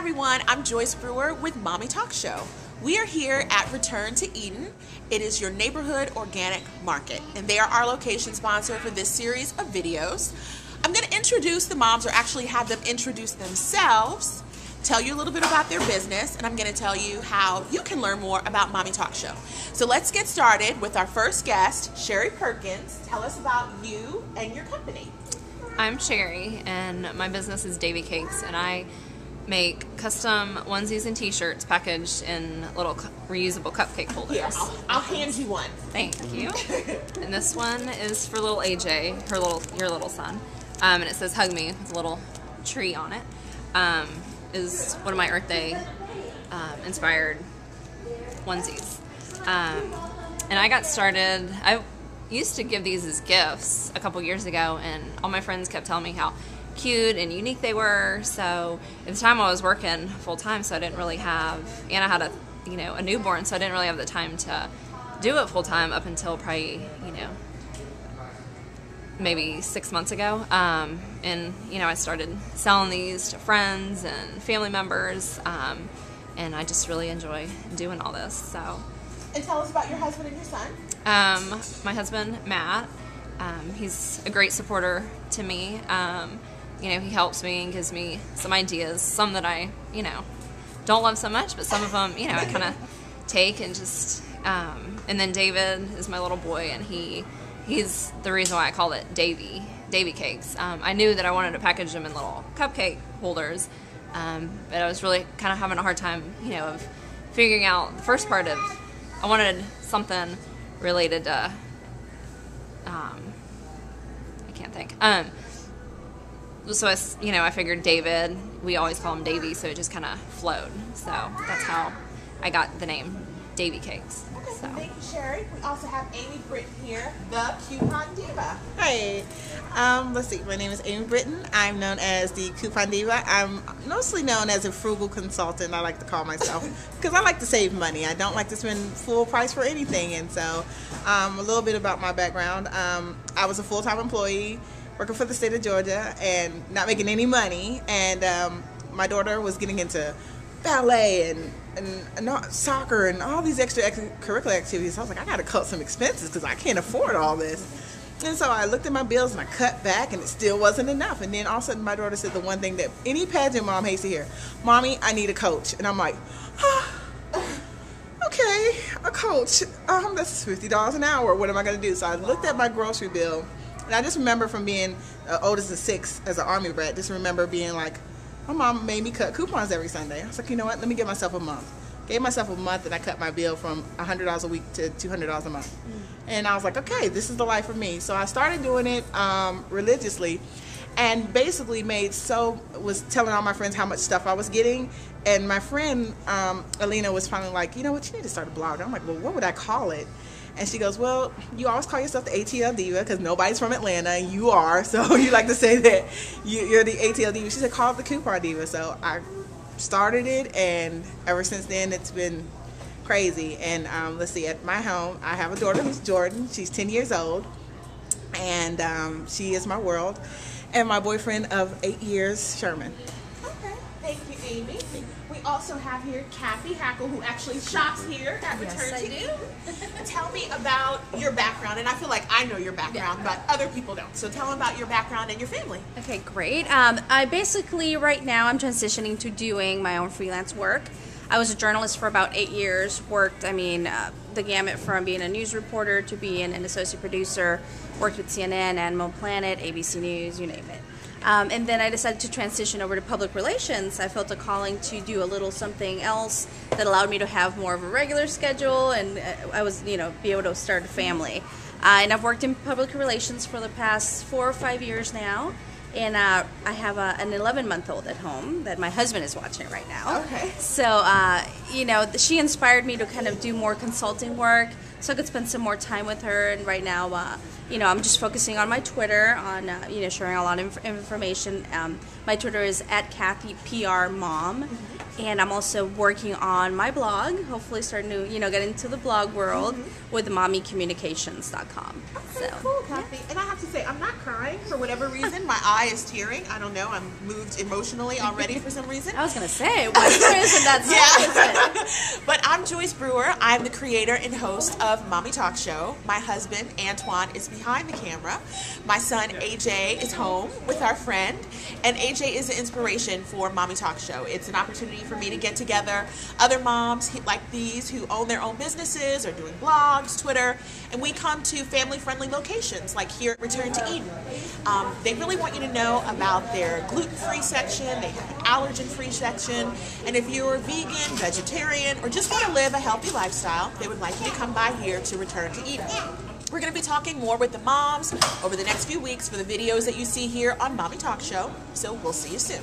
everyone, I'm Joyce Brewer with Mommy Talk Show. We are here at Return to Eden. It is your neighborhood organic market, and they are our location sponsor for this series of videos. I'm going to introduce the moms, or actually have them introduce themselves, tell you a little bit about their business, and I'm going to tell you how you can learn more about Mommy Talk Show. So let's get started with our first guest, Cherie Perkins. Tell us about you and your company. I'm Cherie, and my business is Davy Cakes, and I make custom onesies and t-shirts packaged in little reusable cupcake holders. Here, I'll hand you one. Thank you. And this one is for little AJ, your little son. And it says "Hug Me" with a little tree on it. Is one of my Earth Day inspired onesies. And I got started. I used to give these as gifts a couple years ago, and all my friends kept telling me how cute and unique they were. So at the time I was working full time, so I didn't really have, and I had a newborn, so I didn't really have the time to do it full time up until probably maybe 6 months ago. And I started selling these to friends and family members, and I just really enjoy doing all this. So. And tell us about your husband and your son. My husband, Matt, he's a great supporter to me. He helps me and gives me some ideas, some that I, don't love so much, but some of them, I kind of take and just, and then David is my little boy, and he's the reason why I call it Davy Cakes. I knew that I wanted to package them in little cupcake holders, but I was really kind of having a hard time, of figuring out the first part of, I wanted something related to, I can't think. So I figured David, we always call him Davy, so it just kind of flowed. So that's how I got the name Davy Cakes. Okay, so. Thank you, Cherie. We also have Amy Britt here, the Coupon Diva. Hey, let's see. My name is Amy Britton. I'm known as the Coupon Diva. I'm mostly known as a frugal consultant, I like to call myself, because I like to save money. I don't like to spend full price for anything. And so a little bit about my background. I was a full-time employee working for the state of Georgia and not making any money. And my daughter was getting into ballet and soccer and all these extracurricular activities. I was like, I got to cut some expenses because I can't afford all this. And so I looked at my bills and I cut back, and it still wasn't enough. And then all of a sudden my daughter said the one thing that any pageant mom hates to hear: "Mommy, I need a coach." And I'm like, okay, a coach. That's $50 an hour. What am I going to do? So I looked at my grocery bill, and I just remember from being oldest of 6 as an Army brat, just remember being like, my mom made me cut coupons every Sunday. I was like, you know what? Let me give myself a month. Gave myself a month, and I cut my bill from $100 a week to $200 a month. And I was like, okay, this is the life for me. So I started doing it religiously, and basically was telling all my friends how much stuff I was getting. And my friend Alina was finally like, you know what? You need to start a blog. I'm like, well, what would I call it? And she goes, well, you always call yourself the ATL Diva because nobody's from Atlanta, and you are, so you like to say that you're the ATL Diva. She said, call it the Coupon Diva. So I started it, and ever since then it's been crazy. And let's see, at my home I have a daughter who's Jordan. She's 10 years old, and she is my world. And my boyfriend of 8 years, Sherman. Okay, thank you, Amy. We also have here Kathy Hackle, who actually shops here at Return to Eden. Tell me about your background, and I feel like I know your background, but other people don't. So tell them about your background and your family. Okay, great. I basically, right now, I'm transitioning to doing my own freelance work. I was a journalist for about 8 years, worked, the gamut from being a news reporter to being an associate producer, worked with CNN, Animal Planet, ABC News, you name it. And then I decided to transition over to public relations. I felt a calling to do a little something else that allowed me to have more of a regular schedule, and I was, be able to start a family. And I've worked in public relations for the past 4 or 5 years now. And I have an 11-month-old at home that my husband is watching right now. Okay. So, she inspired me to kind of do more consulting work so I could spend some more time with her. And right now, I'm just focusing on my Twitter, on, sharing a lot of information. My Twitter is @KathyPRMom. And I'm also working on my blog, hopefully starting to, get into the blog world with mommycommunications.com. So cool, Kathy. And I have to say, I'm not crying for whatever reason. My eye is tearing. I don't know. I'm moved emotionally already for some reason. I was going to say, what's the reason that's But I'm Joyce Brewer. I'm the creator and host of Mommy Talk Show. My husband, Antoine, is behind the camera. My son, AJ, is home with our friend. And AJ is an inspiration for Mommy Talk Show. It's an opportunity for me to get together other moms like these who own their own businesses or doing blogs, Twitter, and we come to family-friendly locations like here at Return to Eden. They really want you to know about their gluten-free section, they have an allergen-free section, and if you're vegan, vegetarian, or just want to live a healthy lifestyle, they would like you to come by here to Return to Eden. We're going to be talking more with the moms over the next few weeks for the videos that you see here on Mommy Talk Show, so we'll see you soon.